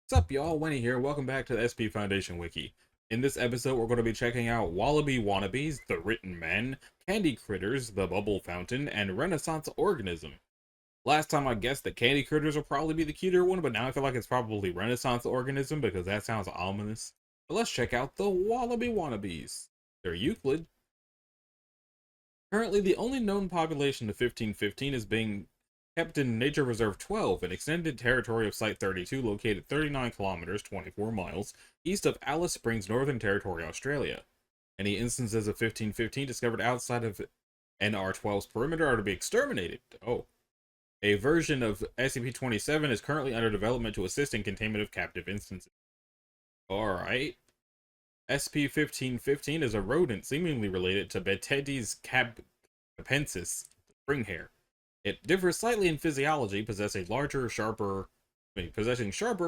What's up, y'all? Winnie here. Welcome back to the SP Foundation Wiki. In this episode, we're going to be checking out Wallaby Wannabes, the Written Men, Candy Critters, the Bubble Fountain, and Renaissance Organism. Last time I guessed that Candy Critters will probably be the cuter one, but now I feel like it's probably Renaissance Organism because that sounds ominous. But let's check out the Wallaby Wannabes. They're Euclid. Currently, the only known population of 1515 is being kept in Nature Reserve 12, an extended territory of Site 32 located 39 kilometers, 24 miles, east of Alice Springs, Northern Territory, Australia. Any instances of 1515 discovered outside of NR12's perimeter are to be exterminated. Oh. A version of SCP-27 is currently under development to assist in containment of captive instances. Alright. SCP-1515 is a rodent seemingly related to Betedis capensis, spring hare. It differs slightly in physiology, possessing sharper,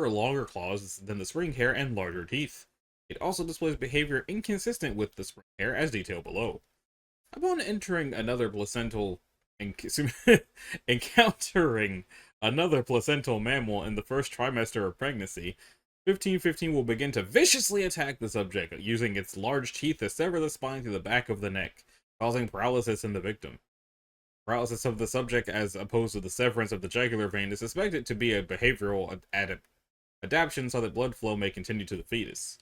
longer claws than the spring hare and larger teeth. It also displays behavior inconsistent with the spring hare, as detailed below. Upon entering another placental encountering another placental mammal in the first trimester of pregnancy, 1515 will begin to viciously attack the subject, using its large teeth to sever the spine through the back of the neck, causing paralysis in the victim. Paralysis of the subject as opposed to the severance of the jugular vein is suspected to be a behavioral adaptation so that blood flow may continue to the fetus.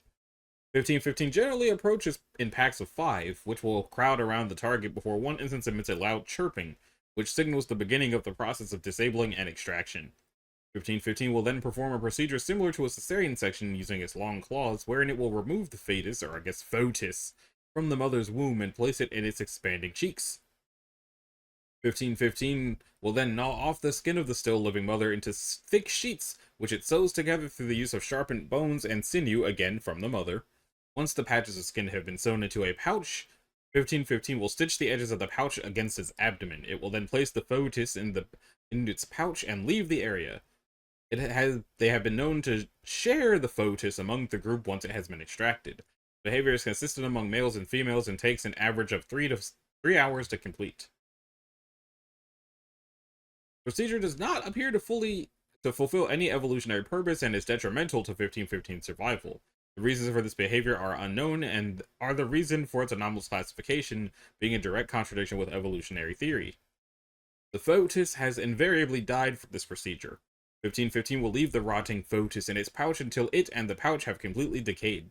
1515 generally approaches in packs of 5, which will crowd around the target before one instance emits a loud chirping, which signals the beginning of the process of disabling and extraction. 1515 will then perform a procedure similar to a cesarean section using its long claws, wherein it will remove the fetus, or I guess foetus, from the mother's womb and place it in its expanding cheeks. 1515 will then gnaw off the skin of the still living mother into thick sheets, which it sews together through the use of sharpened bones and sinew, again from the mother. Once the patches of skin have been sewn into a pouch, 1515 will stitch the edges of the pouch against its abdomen. It will then place the foetus in its pouch and leave the area. They have been known to share the foetus among the group once it has been extracted. Behavior is consistent among males and females and takes an average of 3 hours to complete. Procedure does not appear to fulfill any evolutionary purpose and is detrimental to 1515 survival. The reasons for this behavior are unknown and are the reason for its anomalous classification being in direct contradiction with evolutionary theory. The foetus has invariably died from this procedure. 1515 will leave the rotting foetus in its pouch until it and the pouch have completely decayed.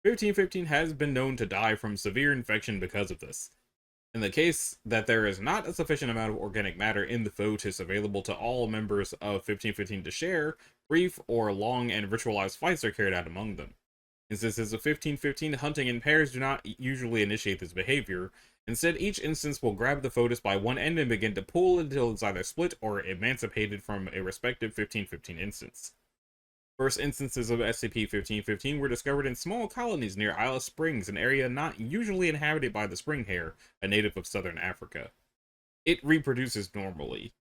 1515 has been known to die from severe infection because of this. In the case that there is not a sufficient amount of organic matter in the foetus available to all members of 1515 to share, brief or long and ritualized fights are carried out among them. Instances of 1515 hunting in pairs do not usually initiate this behavior. Instead, each instance will grab the foetus by one end and begin to pull until it's either split or emancipated from a respective 1515 instance. First instances of SCP-1515 were discovered in small colonies near Alice Springs, an area not usually inhabited by the spring hare, a native of southern Africa. It reproduces normally.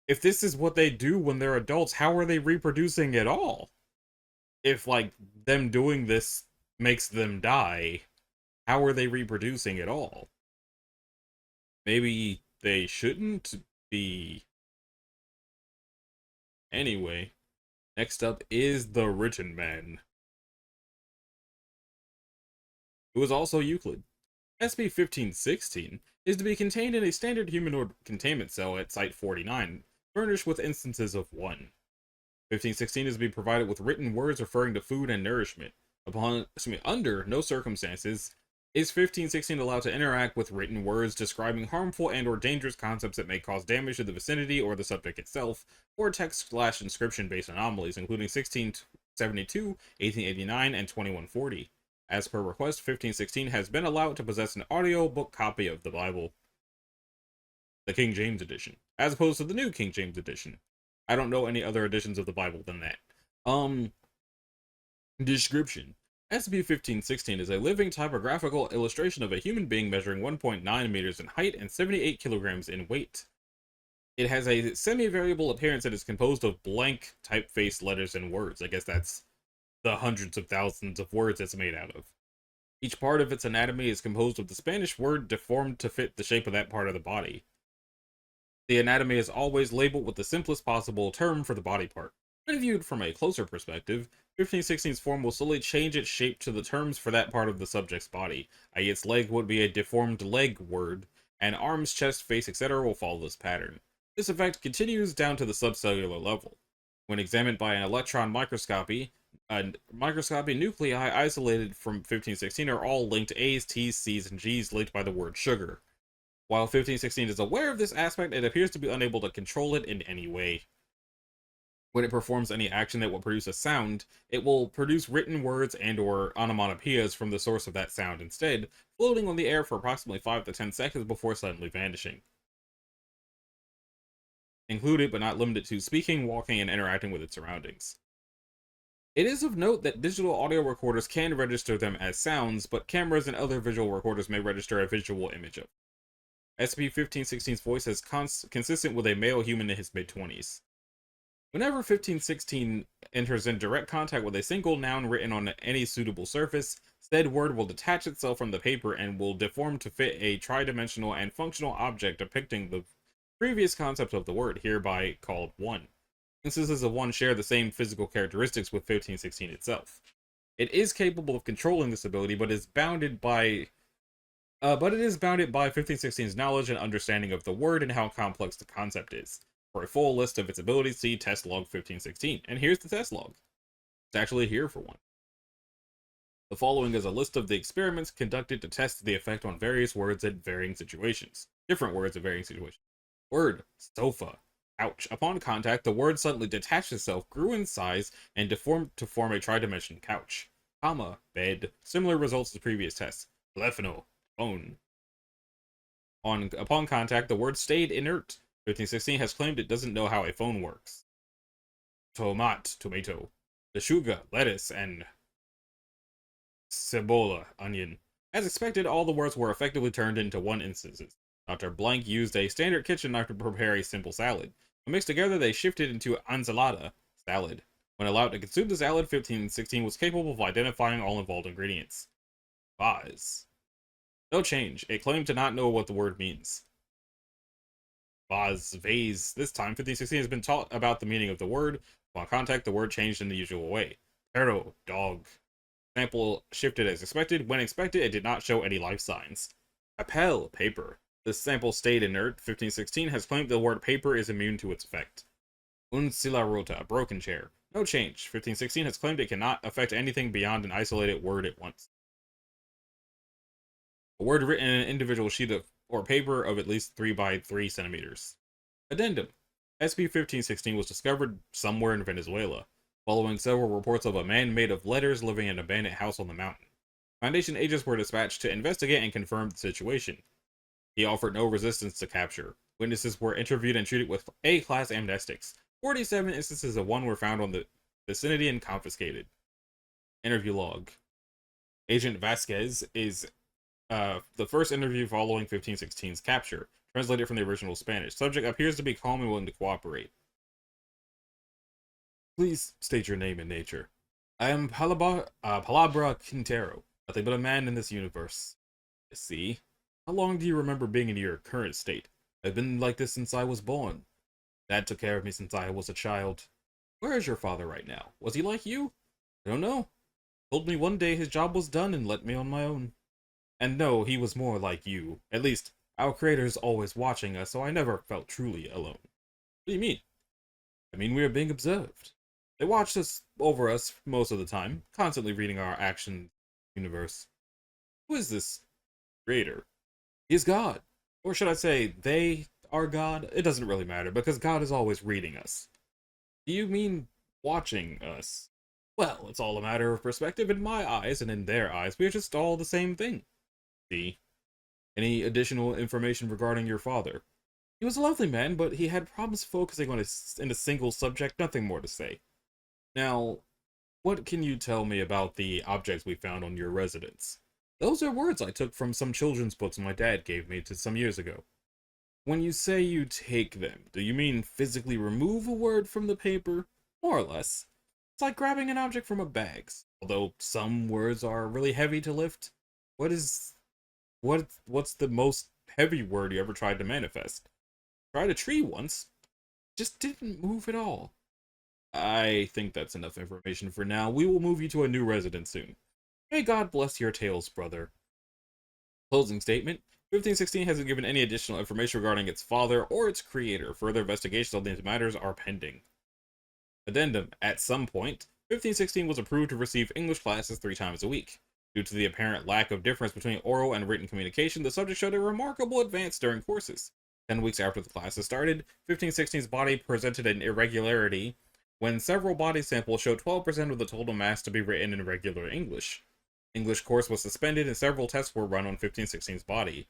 If this is what they do when they're adults, how are they reproducing at all? If, like, them doing this makes them die, how are they reproducing at all? Maybe they shouldn't be. Anyway. Next up is the Written Man, who is also Euclid. SCP-1516 is to be contained in a standard humanoid containment cell at Site 49, furnished with instances of 1. 1516 is to be provided with written words referring to food and nourishment. Under no circumstances is 1516 allowed to interact with written words describing harmful and/or dangerous concepts that may cause damage to the vicinity or the subject itself, or text/inscription-based anomalies, including 1672, 1889, and 2140. As per request, 1516 has been allowed to possess an audiobook copy of the Bible, the King James Edition, as opposed to the New King James Edition. I don't know any other editions of the Bible than that. Description. SCP-1516 is a living typographical illustration of a human being measuring 1.9 meters in height and 78 kilograms in weight. It has a semi-variable appearance and is composed of blank typeface letters and words. I guess that's the hundreds of thousands of words it's made out of. Each part of its anatomy is composed of the Spanish word deformed to fit the shape of that part of the body. The anatomy is always labeled with the simplest possible term for the body part. When viewed from a closer perspective, 1516's form will slowly change its shape to the terms for that part of the subject's body, i.e. its leg would be a deformed leg word, and arms, chest, face, etc. will follow this pattern. This effect continues down to the subcellular level. When examined by an electron microscopy, nuclei isolated from 1516 are all linked A's, T's, C's, and G's linked by the word sugar. While 1516 is aware of this aspect, it appears to be unable to control it in any way. When it performs any action that will produce a sound, it will produce written words and or onomatopoeias from the source of that sound instead, floating on the air for approximately 5 to 10 seconds before suddenly vanishing. Included but not limited to speaking, walking, and interacting with its surroundings. It is of note that digital audio recorders can register them as sounds, but cameras and other visual recorders may register a visual image of. SCP-1516's voice is consistent with a male human in his mid-20s. Whenever 1516 enters in direct contact with a single noun written on any suitable surface, said word will detach itself from the paper and will deform to fit a tridimensional and functional object depicting the previous concept of the word, hereby called 1. Instances of 1 share the same physical characteristics with 1516 itself. It is capable of controlling this ability, but it is bounded by 1516's knowledge and understanding of the word and how complex the concept is. For a full list of its abilities, see test log 1516. And here's the test log. It's actually here for one. The following is a list of the experiments conducted to test the effect on various words at varying situations. Different words at varying situations. Word, sofa. Ouch. Upon contact, the word suddenly detached itself, grew in size, and deformed to form a tridimensional couch. Comma, bed. Similar results to previous tests. Telefono, phone. Upon contact, the word stayed inert. 1516 has claimed it doesn't know how a phone works. Tomat, tomato. Lechuga, lettuce, and cebola, onion. As expected, all the words were effectively turned into one instances. Dr. Blank used a standard kitchen knife to prepare a simple salad. When mixed together, they shifted into ensalada, salad. When allowed to consume the salad, 1516 was capable of identifying all involved ingredients. Vase. No change. It claimed to not know what the word means. Vase. This time, 1516 has been taught about the meaning of the word. Upon contact, the word changed in the usual way. Perro, dog. Sample shifted as expected. When expected, it did not show any life signs. Appel, paper. This sample stayed inert. 1516 has claimed the word paper is immune to its effect. Un silla rota, broken chair. No change. 1516 has claimed it cannot affect anything beyond an isolated word at once. A word written in an individual sheet of or paper of at least 3 by 3 centimeters. Addendum. SCP-1516 was discovered somewhere in Venezuela, following several reports of a man made of letters living in an abandoned house on the mountain. Foundation agents were dispatched to investigate and confirm the situation. He offered no resistance to capture. Witnesses were interviewed and treated with A-class amnestics. 47 instances of one were found on the vicinity and confiscated. Interview log. Agent Vasquez is the first interview following 1516's capture, translated from the original Spanish. Subject appears to be calm and willing to cooperate. Please state your name and nature. I am Palabra Quintero, nothing but a man in this universe. See? How long do you remember being in your current state? I've been like this since I was born. Dad took care of me since I was a child. Where is your father right now? Was he like you? I don't know. Told me one day his job was done and let me on my own. And no, he was more like you. At least, our creator is always watching us, so I never felt truly alone. What do you mean? I mean, we are being observed. They watch over us most of the time, constantly reading our action universe. Who is this creator? He is God. Or should I say, they are God? It doesn't really matter, because God is always reading us. Do you mean watching us? Well, it's all a matter of perspective. In my eyes and in their eyes, we are just all the same thing. See? Any additional information regarding your father? He was a lovely man, but he had problems focusing on in a single subject, nothing more to say. Now, what can you tell me about the objects we found on your residence? Those are words I took from some children's books my dad gave me some years ago. When you say you take them, do you mean physically remove a word from the paper? More or less. It's like grabbing an object from a bag. Although some words are really heavy to lift. What's the most heavy word you ever tried to manifest? Tried a tree once. Just didn't move at all. I think that's enough information for now. We will move you to a new residence soon. May God bless your tales, brother. Closing statement. 1516 hasn't given any additional information regarding its father or its creator. Further investigations on these matters are pending. Addendum. At some point, 1516 was approved to receive English classes 3 times a week. Due to the apparent lack of difference between oral and written communication, the subject showed a remarkable advance during courses. 10 weeks after the classes started, 1516's body presented an irregularity when several body samples showed 12% of the total mass to be written in regular English. English course was suspended and several tests were run on 1516's body.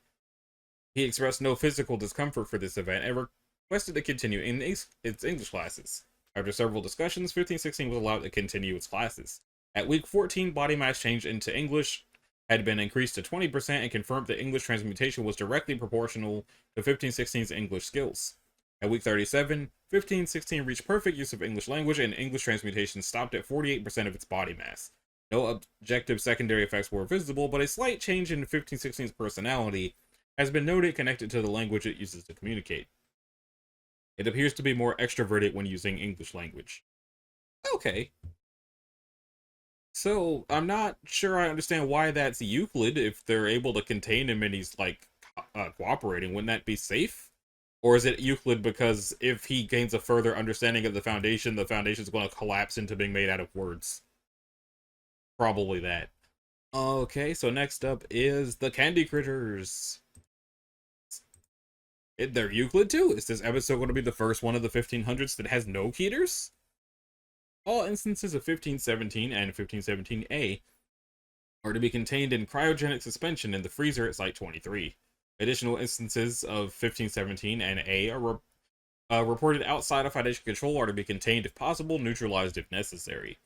He expressed no physical discomfort for this event and requested to continue in its English classes. After several discussions, 1516 was allowed to continue its classes. At week 14, body mass change into English had been increased to 20% and confirmed that English transmutation was directly proportional to 1516's English skills. At week 37, 1516 reached perfect use of English language and English transmutation stopped at 48% of its body mass. No objective secondary effects were visible, but a slight change in 1516's personality has been noted connected to the language it uses to communicate. It appears to be more extroverted when using English language. Okay. So, I'm not sure I understand why that's Euclid if they're able to contain him and he's, like, cooperating. Wouldn't that be safe? Or is it Euclid because if he gains a further understanding of the Foundation's going to collapse into being made out of words? Probably that. Okay, so next up is the Candy Critters. They're Euclid too. Is this episode going to be the first one of the 1500s that has no keters? All instances of 1517 and 1517A are to be contained in cryogenic suspension in the freezer at Site 23. Additional instances of 1517 and A are reported outside of Foundation control are to be contained if possible, neutralized if necessary.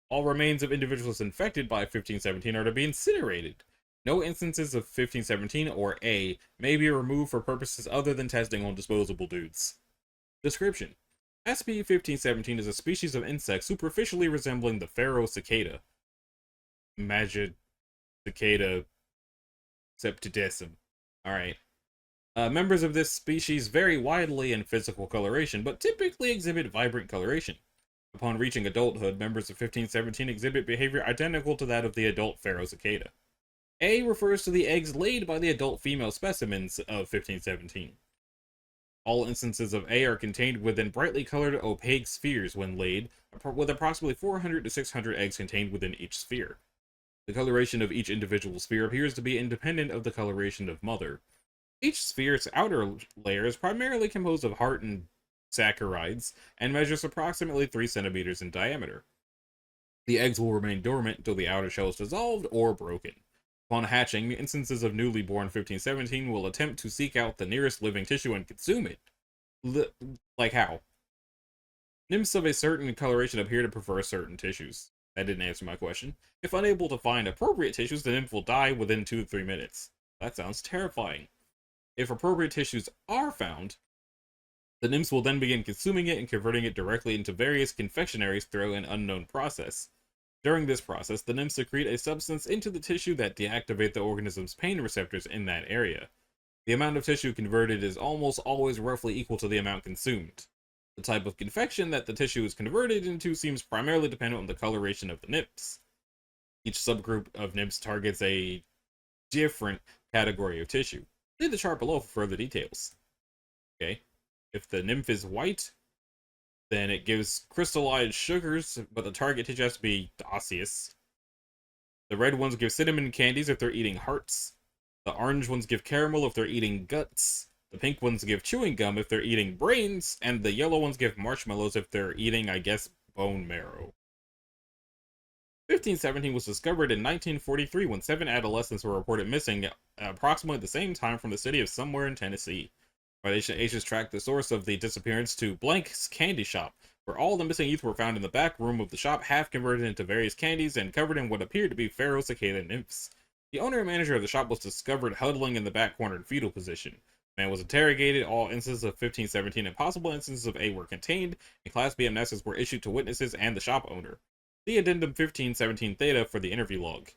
All remains of individuals infected by 1517 are to be incinerated. No instances of 1517 or A may be removed for purposes other than testing on disposable dudes. Description. SCP-1517 is a species of insect superficially resembling the pharaoh cicada. Magid cicada septidecim. Alright. Members of this species vary widely in physical coloration, but typically exhibit vibrant coloration. Upon reaching adulthood, members of 1517 exhibit behavior identical to that of the adult pharaoh cicada. A refers to the eggs laid by the adult female specimens of 1517. All instances of A are contained within brightly colored opaque spheres when laid, with approximately 400 to 600 eggs contained within each sphere. The coloration of each individual sphere appears to be independent of the coloration of mother. Each sphere's outer layer is primarily composed of heart and saccharides and measures approximately 3 centimeters in diameter. The eggs will remain dormant until the outer shell is dissolved or broken. Upon hatching, instances of newly born 1517 will attempt to seek out the nearest living tissue and consume it. Like how? Nymphs of a certain coloration appear to prefer certain tissues. That didn't answer my question. If unable to find appropriate tissues, the nymph will die within 2 to 3 minutes. That sounds terrifying. If appropriate tissues are found, the nymphs will then begin consuming it and converting it directly into various confectionaries through an unknown process. During this process, the nymphs secrete a substance into the tissue that deactivate the organism's pain receptors in that area. The amount of tissue converted is almost always roughly equal to the amount consumed. The type of confection that the tissue is converted into seems primarily dependent on the coloration of the nymphs. Each subgroup of nymphs targets a different category of tissue. Read the chart below for further details. Okay, if the nymph is white, then it gives crystallized sugars, but the target tissue has to be osseous. The red ones give cinnamon candies if they're eating hearts. The orange ones give caramel if they're eating guts. The pink ones give chewing gum if they're eating brains. And the yellow ones give marshmallows if they're eating, I guess, bone marrow. 1517 was discovered in 1943 when 7 adolescents were reported missing at approximately the same time from the city of somewhere in Tennessee. Foundation agents tracked the source of the disappearance to Blank's Candy Shop, where all the missing youth were found in the back room of the shop, half converted into various candies and covered in what appeared to be pharaoh cicada nymphs. The owner and manager of the shop was discovered huddling in the back corner in fetal position. The man was interrogated, all instances of 1517 and possible instances of A were contained, and Class B amnestics were issued to witnesses and the shop owner. See Addendum 1517 Theta for the interview log.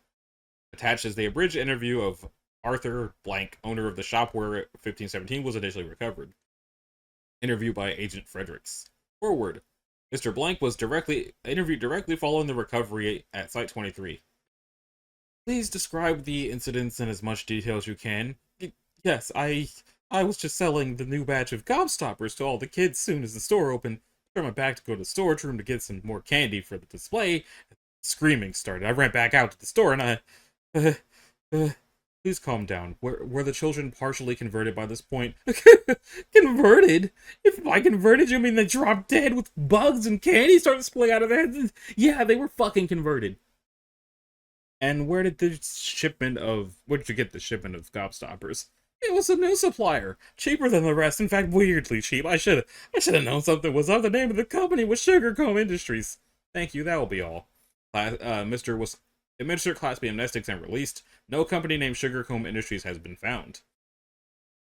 Attached is the abridged interview of Arthur Blank, owner of the shop where 1517 was initially recovered. Interview by Agent Fredericks. Forward. Mr. Blank was interviewed directly following the recovery at Site 23. Please describe the incidents in as much detail as you can. Yes, I was just selling the new batch of gobstoppers to all the kids soon as the store opened. I turned my back to go to the storage room to get some more candy for the display. Screaming started. I ran back out to the store and uh, uh, please calm down. Were the children partially converted by this point? Converted? If by converted you mean they dropped dead with bugs and candy started spilling out of their heads? Yeah, they were fucking converted. And where did you get the shipment of gobstoppers? It was a new supplier, cheaper than the rest. In fact, weirdly cheap. I should have known something was up. The name of the company was Sugarcomb Industries. Thank you. That will be all. Mr. was administered Class B amnestics and released. No company named Sugarcomb Industries has been found.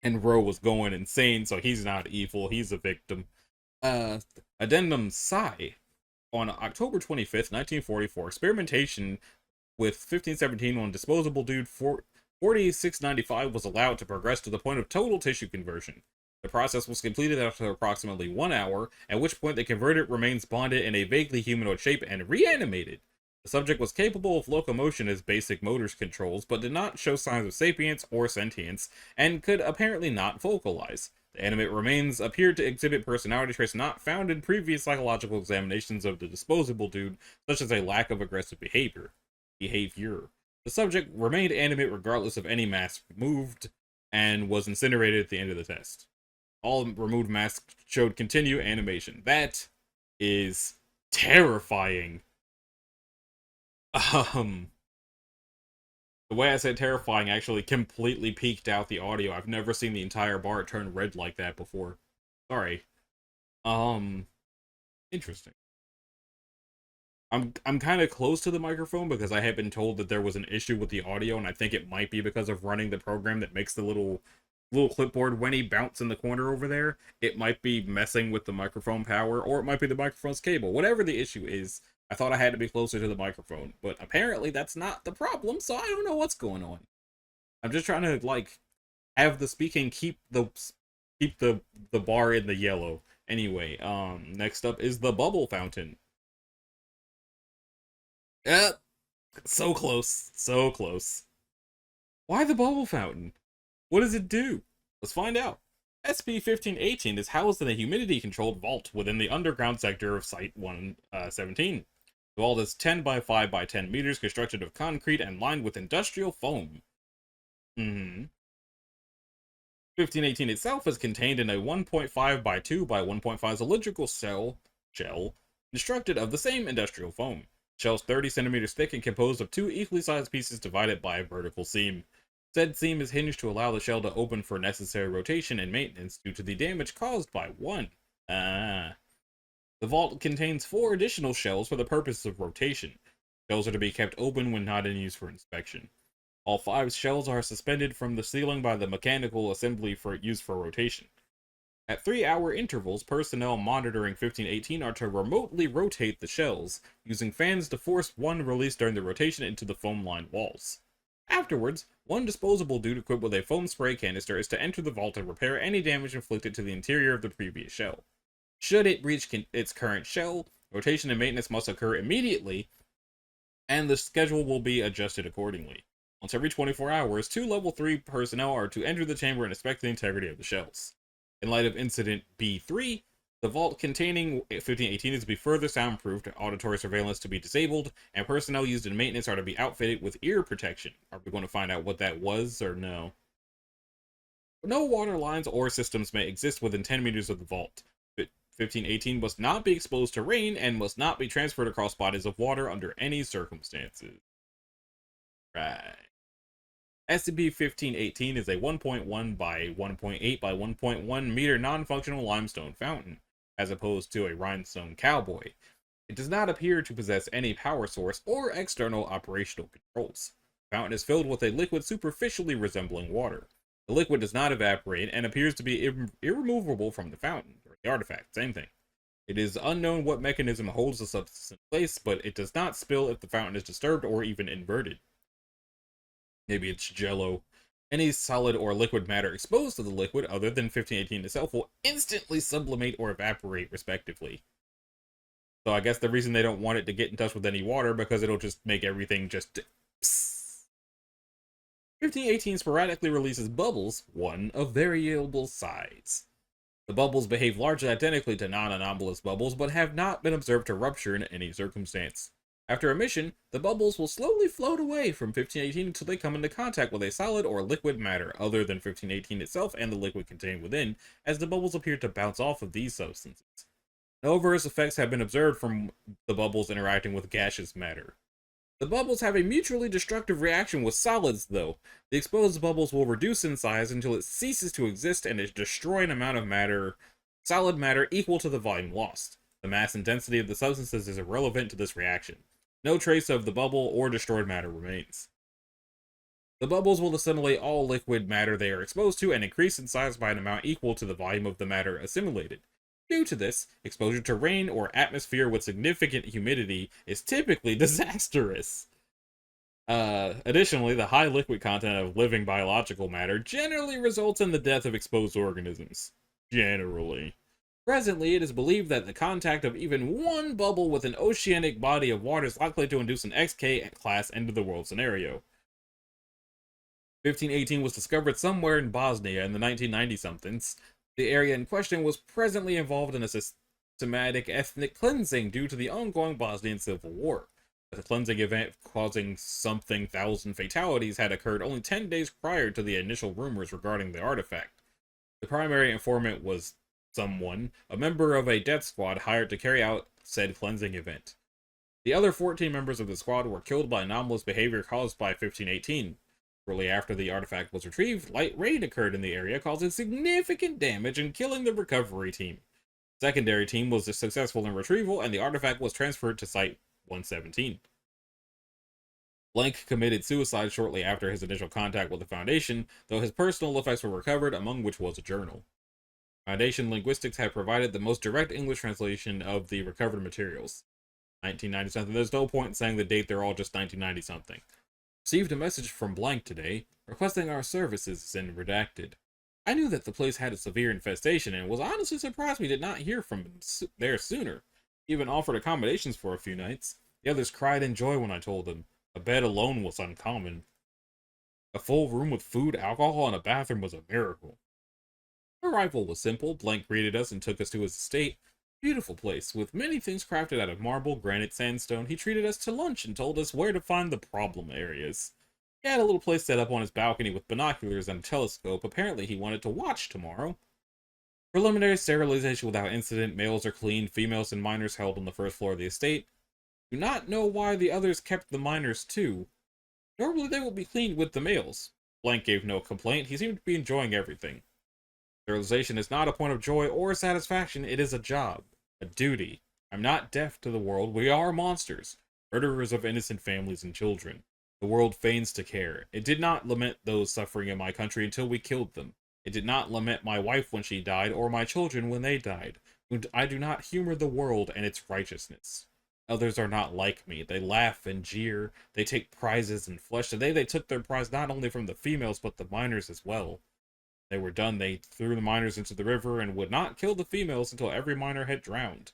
And Roe was going insane, so he's not evil. He's a victim. Addendum Psi. On October 25th, 1944, experimentation with 1517 on disposable dude 4695 was allowed to progress to the point of total tissue conversion. The process was completed after approximately 1 hour, at which point the converted remains bonded in a vaguely humanoid shape and reanimated. The subject was capable of locomotion as basic motors controls, but did not show signs of sapience or sentience, and could apparently not vocalize. The animate remains appeared to exhibit personality traits not found in previous psychological examinations of the disposable dude, such as a lack of aggressive behavior. The subject remained animate regardless of any mask removed, and was incinerated at the end of the test. All removed masks showed continued animation. That is terrifying. The way I said terrifying actually completely peaked out the audio. I've never seen the entire bar turn red like that before. Sorry. Interesting. I'm kind of close to the microphone because I had been told that there was an issue with the audio, and I think it might be because of running the program that makes the little clipboard Winnie bounce in the corner over there. It might be messing with the microphone power, or it might be the microphone's cable. Whatever the issue is, I thought I had to be closer to the microphone, but apparently that's not the problem, so I don't know what's going on. I'm just trying to like have the speaking keep the bar in the yellow. Anyway, next up is the bubble fountain. Yep. So close. So close. Why the bubble fountain? What does it do? Let's find out. SCP-1518 is housed in a humidity-controlled vault within the underground sector of Site-117. The vault is 10 by 5 by 10 meters, constructed of concrete and lined with industrial foam. 1518 itself is contained in a 1.5 by 2 by 1.5 cylindrical shell constructed of the same industrial foam. Shell's 30 centimeters thick and composed of 2 equally sized pieces divided by a vertical seam. Said seam is hinged to allow the shell to open for necessary rotation and maintenance due to the damage caused by one. The vault contains 4 additional shells for the purpose of rotation. Shells are to be kept open when not in use for inspection. All 5 shells are suspended from the ceiling by the mechanical assembly for use for rotation. At 3-hour intervals, personnel monitoring 1518 are to remotely rotate the shells, using fans to force one released during the rotation into the foam-lined walls. Afterwards, one disposable dude equipped with a foam spray canister is to enter the vault and repair any damage inflicted to the interior of the previous shell. Should it reach its current shell, rotation and maintenance must occur immediately, and the schedule will be adjusted accordingly. Once every 24 hours, 2 level 3 personnel are to enter the chamber and inspect the integrity of the shells. In light of Incident B3, the vault containing 1518 is to be further soundproofed, auditory surveillance to be disabled, and personnel used in maintenance are to be outfitted with ear protection. Are we going to find out what that was, or no? No water lines or systems may exist within 10 meters of the vault. 1518 must not be exposed to rain and must not be transferred across bodies of water under any circumstances. Right. SCP-1518 is a 1.1 by 1.8 by 1.1 meter non-functional limestone fountain, as opposed to a rhinestone cowboy. It does not appear to possess any power source or external operational controls. The fountain is filled with a liquid superficially resembling water. The liquid does not evaporate and appears to be irremovable from the fountain, or the artifact, same thing. It is unknown what mechanism holds the substance in place, but it does not spill if the fountain is disturbed or even inverted. Maybe it's jello. Any solid or liquid matter exposed to the liquid other than 1518 itself will instantly sublimate or evaporate, respectively. So I guess the reason they don't want it to get in touch with any water because it'll just make everything just psst. 1518 sporadically releases bubbles, one of variable size. The bubbles behave largely identically to non-anomalous bubbles, but have not been observed to rupture in any circumstance. After emission, the bubbles will slowly float away from 1518 until they come into contact with a solid or liquid matter other than 1518 itself and the liquid contained within, as the bubbles appear to bounce off of these substances. No adverse effects have been observed from the bubbles interacting with gaseous matter. The bubbles have a mutually destructive reaction with solids, though. The exposed bubbles will reduce in size until it ceases to exist and destroy an amount of matter, solid matter, equal to the volume lost. The mass and density of the substances is irrelevant to this reaction. No trace of the bubble or destroyed matter remains. The bubbles will assimilate all liquid matter they are exposed to and increase in size by an amount equal to the volume of the matter assimilated. Due to this, exposure to rain or atmosphere with significant humidity is typically disastrous. Additionally, the high liquid content of living biological matter generally results in the death of exposed organisms. Generally. Presently, it is believed that the contact of even one bubble with an oceanic body of water is likely to induce an XK-class end-of-the-world scenario. 1518 was discovered somewhere in Bosnia in the 1990-somethings. The area in question was presently involved in a systematic ethnic cleansing due to the ongoing Bosnian Civil War. The cleansing event causing something thousand fatalities had occurred only 10 days prior to the initial rumors regarding the artifact. The primary informant was someone, a member of a death squad hired to carry out said cleansing event. The other 14 members of the squad were killed by anomalous behavior caused by 1518. Shortly after the artifact was retrieved, light rain occurred in the area, causing significant damage and killing the recovery team. The secondary team was successful in retrieval, and the artifact was transferred to Site 117. Blank committed suicide shortly after his initial contact with the Foundation, though his personal effects were recovered, among which was a journal. Foundation Linguistics had provided the most direct English translation of the recovered materials. 1990-something. There's no point in saying the date, they're all just 1990-something. Received a message from Blank today, requesting our services in redacted. I knew that the place had a severe infestation and was honestly surprised we did not hear from him there sooner. He even offered accommodations for a few nights. The others cried in joy when I told them. A bed alone was uncommon. A full room with food, alcohol, and a bathroom was a miracle. Arrival was simple. Blank greeted us and took us to his estate. Beautiful place, with many things crafted out of marble, granite, sandstone. He treated us to lunch and told us where to find the problem areas. He had a little place set up on his balcony with binoculars and a telescope. Apparently he wanted to watch tomorrow. Preliminary sterilization without incident. Males are clean, females and minors held on the first floor of the estate. Do not know why the others kept the minors too. Normally they will be cleaned with the males. Blank gave no complaint. He seemed to be enjoying everything. Sterilization is not a point of joy or satisfaction, it is a job, a duty. I'm not deaf to the world, we are monsters, murderers of innocent families and children. The world feigns to care. It did not lament those suffering in my country until we killed them. It did not lament my wife when she died, or my children when they died. I do not humor the world and its righteousness. Others are not like me. They laugh and jeer. They take prizes and flesh. Today they took their prize not only from the females, but the minors as well. They were done, they threw the minors into the river and would not kill the females until every minor had drowned.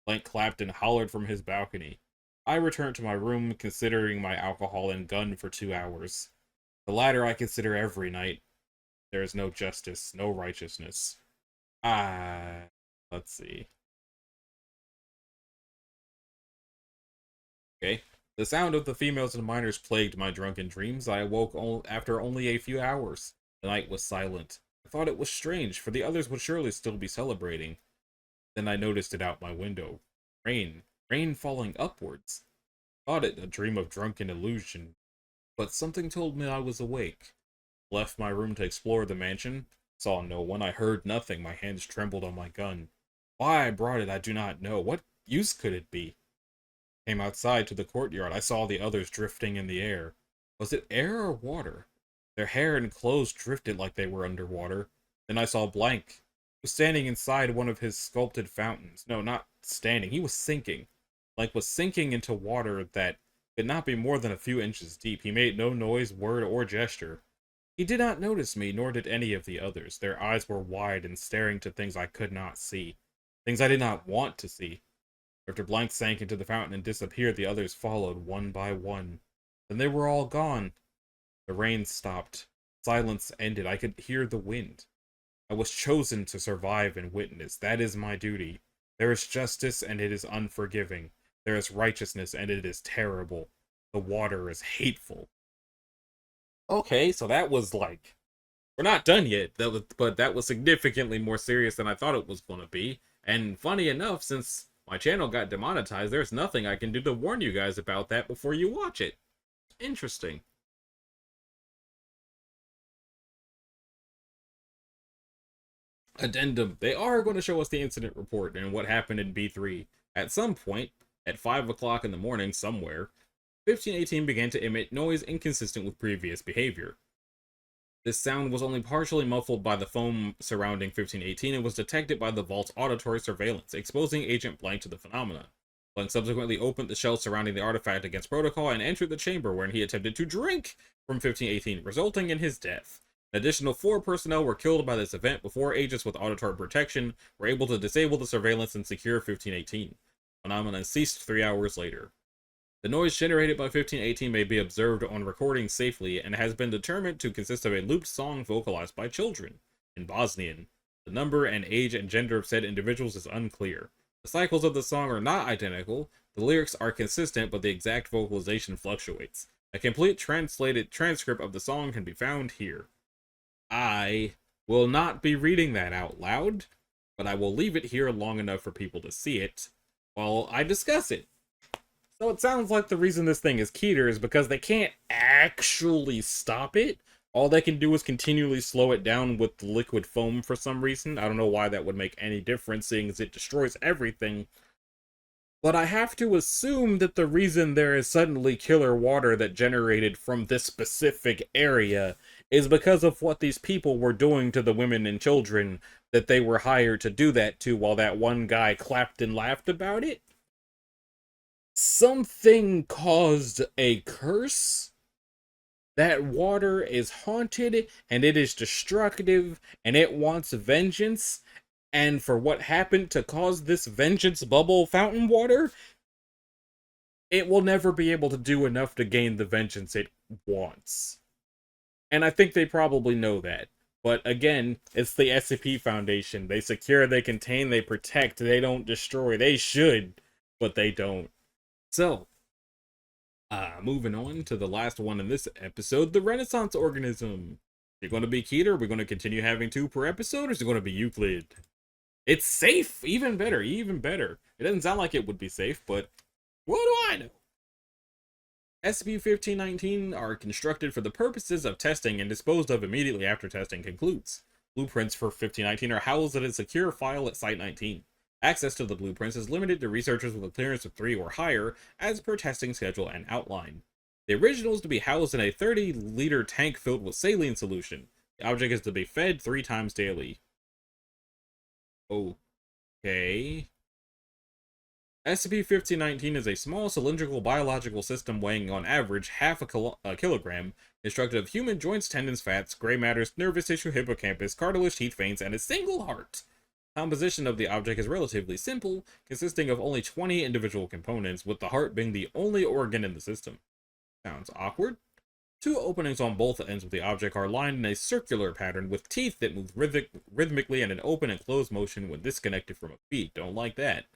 Blank clapped and hollered from his balcony. I returned to my room, considering my alcohol and gun for 2 hours. The latter I consider every night. There is no justice, no righteousness. Let's see. Okay. The sound of the females and minors plagued my drunken dreams. I awoke after only a few hours. The night was silent. I thought it was strange, for the others would surely still be celebrating. Then I noticed it out my window. Rain. Rain falling upwards. Thought it a dream of drunken illusion. But something told me I was awake. Left my room to explore the mansion. Saw no one. I heard nothing. My hands trembled on my gun. Why I brought it I do not know. What use could it be? Came outside to the courtyard. I saw the others drifting in the air. Was it air or water? Their hair and clothes drifted like they were underwater. Then I saw Blank. He was standing inside one of his sculpted fountains. No, not standing. He was sinking. Blank was sinking into water that could not be more than a few inches deep. He made no noise, word, or gesture. He did not notice me, nor did any of the others. Their eyes were wide and staring to things I could not see. Things I did not want to see. After Blank sank into the fountain and disappeared, the others followed one by one. Then they were all gone. The rain stopped. Silence ended. I could hear the wind. I was chosen to survive and witness. That is my duty. There is justice, and it is unforgiving. There is righteousness, and it is terrible. The water is hateful. Okay, so that was like... We're not done yet, but that was significantly more serious than I thought it was going to be. And funny enough, since my channel got demonetized, there's nothing I can do to warn you guys about that before you watch it. Interesting. Addendum. They are going to show us the incident report and what happened in B3. At some point, at 5 o'clock in the morning somewhere, 1518 began to emit noise inconsistent with previous behavior. This sound was only partially muffled by the foam surrounding 1518 and was detected by the vault's auditory surveillance, exposing Agent Blank to the phenomena. Blank subsequently opened the shell surrounding the artifact against protocol and entered the chamber wherein he attempted to drink from 1518, resulting in his death. An additional 4 personnel were killed by this event before agents with auditory protection were able to disable the surveillance and secure 1518. Phenomenon ceased 3 hours later. The noise generated by 1518 may be observed on recording safely and has been determined to consist of a looped song vocalized by children in Bosnian. The number and age and gender of said individuals is unclear. The cycles of the song are not identical, the lyrics are consistent, but the exact vocalization fluctuates. A complete translated transcript of the song can be found here. I will not be reading that out loud, but I will leave it here long enough for people to see it while I discuss it. So it sounds like the reason this thing is keter is because they can't actually stop it. All they can do is continually slow it down with the liquid foam for some reason. I don't know why that would make any difference, seeing as it destroys everything. But I have to assume that the reason there is suddenly killer water that generated from this specific area is because of what these people were doing to the women and children that they were hired to do that to, while that one guy clapped and laughed about it. Something caused a curse. That water is haunted, and it is destructive, and it wants vengeance. And for what happened to cause this vengeance bubble fountain water, it will never be able to do enough to gain the vengeance it wants. And I think they probably know that. But again, it's the SCP Foundation. They secure, they contain, they protect, they don't destroy. They should, but they don't. So, moving on to the last one in this episode, the Renaissance Organism. Is it going to be keter? We're going to continue having 2 per episode, or is it going to be Euclid? It's safe! Even better, even better. It doesn't sound like it would be safe, but what do I know? SCP-1519 are constructed for the purposes of testing and disposed of immediately after testing concludes. Blueprints for 1519 are housed in a secure file at Site-19. Access to the blueprints is limited to researchers with a clearance of 3 or higher, as per testing schedule and outline. The original is to be housed in a 30-liter tank filled with saline solution. The object is to be fed 3 times daily. Okay. SCP-1519 is a small cylindrical biological system weighing on average half a kilogram, constructed of human joints, tendons, fats, gray matters, nervous tissue, hippocampus, cartilage, teeth, veins, and a single heart. Composition of the object is relatively simple, consisting of only 20 individual components, with the heart being the only organ in the system. Sounds awkward. 2 openings on both ends of the object are lined in a circular pattern with teeth that move rhythmically in an open and closed motion when disconnected from a feed. Don't like that.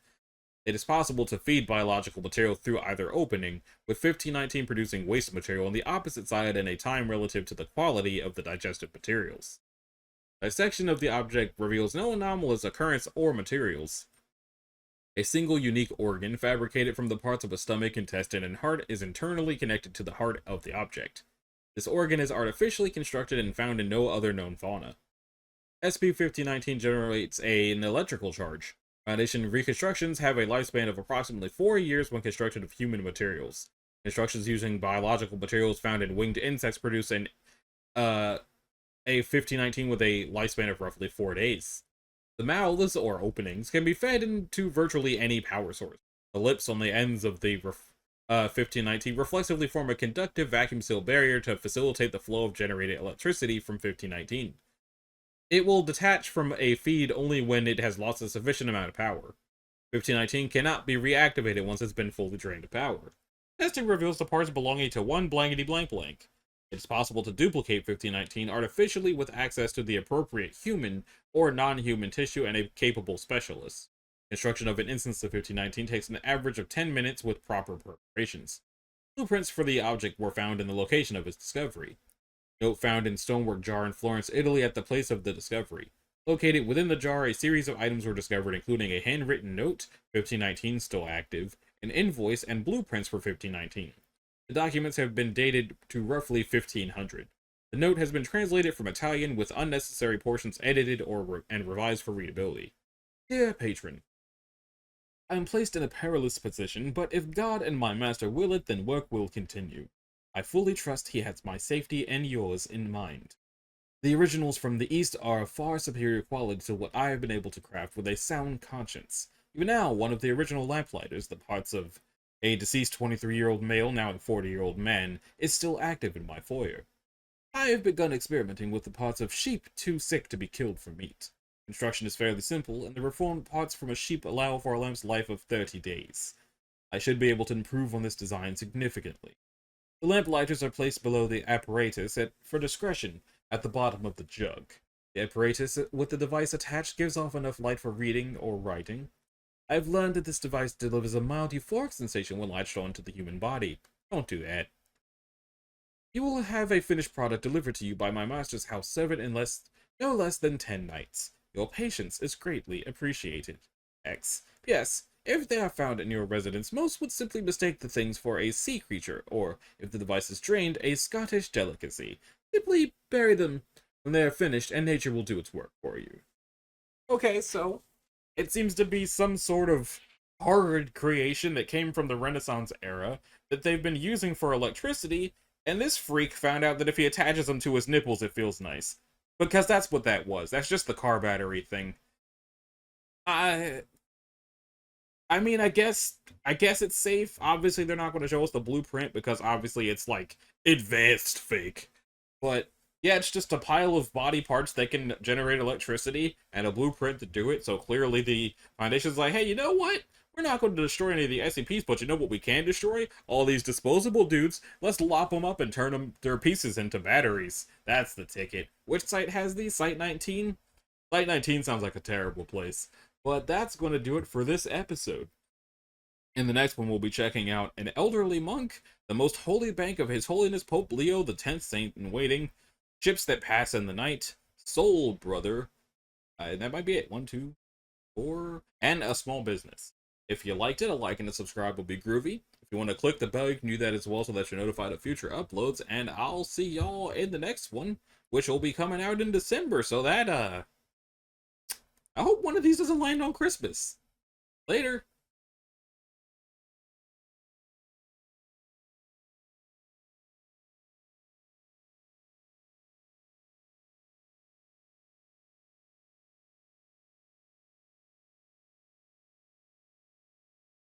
It is possible to feed biological material through either opening, with 1519 producing waste material on the opposite side in a time relative to the quality of the digested materials. Dissection of the object reveals no anomalous occurrence or materials. A single unique organ, fabricated from the parts of a stomach, intestine, and heart, is internally connected to the heart of the object. This organ is artificially constructed and found in no other known fauna. SCP-1519 generates an electrical charge. Foundation reconstructions have a lifespan of approximately 4 years when constructed of human materials. Constructions using biological materials found in winged insects produce a 1519 with a lifespan of roughly 4 days. The mouths, or openings, can be fed into virtually any power source. The lips on the ends of the 1519 reflexively form a conductive vacuum-sealed barrier to facilitate the flow of generated electricity from 1519. It will detach from a feed only when it has lost a sufficient amount of power. 1519 cannot be reactivated once it's been fully drained of power. Testing reveals the parts belonging to one blankety blank blank. It's possible to duplicate 1519 artificially with access to the appropriate human or non-human tissue and a capable specialist. Construction of an instance of 1519 takes an average of 10 minutes with proper preparations. Blueprints for the object were found in the location of its discovery. Note found in stonework jar in Florence, Italy at the place of the discovery. Located within the jar, a series of items were discovered, including a handwritten note, 1519 still active, an invoice, and blueprints for 1519. The documents have been dated to roughly 1500. The note has been translated from Italian with unnecessary portions edited and revised for readability. Dear patron, I am placed in a perilous position, but if God and my master will it, then work will continue. I fully trust he has my safety and yours in mind. The originals from the East are of far superior quality to what I have been able to craft with a sound conscience. Even now, one of the original lamplighters, the parts of a deceased 23-year-old male, now a 40-year-old man, is still active in my foyer. I have begun experimenting with the parts of sheep too sick to be killed for meat. Construction is fairly simple, and the reformed parts from a sheep allow for a lamp's life of 30 days. I should be able to improve on this design significantly. The lamp lighters are placed below the apparatus for discretion at the bottom of the jug. The apparatus with the device attached gives off enough light for reading or writing. I've learned that this device delivers a mild euphoric sensation when latched onto the human body. Don't do that. You will have a finished product delivered to you by my master's house servant in no less than 10 nights. Your patience is greatly appreciated. X. P.S. If they are found in your residence, most would simply mistake the things for a sea creature, or, if the device is drained, a Scottish delicacy. Simply bury them when they are finished, and nature will do its work for you. Okay, so it seems to be some sort of horrid creation that came from the Renaissance era that they've been using for electricity, and this freak found out that if he attaches them to his nipples, it feels nice. Because that's what that was. That's just the car battery thing. I mean, I guess it's safe. Obviously, they're not going to show us the blueprint because obviously it's like advanced fake. But yeah, it's just a pile of body parts that can generate electricity and a blueprint to do it. So clearly the Foundation's like, hey, you know what? We're not going to destroy any of the SCPs, but you know what we can destroy? All these disposable dudes. Let's lop them up and turn their pieces into batteries. That's the ticket. Which site has these? Site 19? Site 19 sounds like a terrible place. But that's going to do it for this episode. In the next one, we'll be checking out an elderly monk, the most holy bank of His Holiness Pope Leo the 10th Saint in Waiting, ships that pass in the night, Soul Brother, and that might be it. 1, 2, 4, and a small business. If you liked it, a like and a subscribe will be groovy. If you want to click the bell, you can do that as well so that you're notified of future uploads, and I'll see y'all in the next one, which will be coming out in December, so that, I hope one of these doesn't land on Christmas. Later.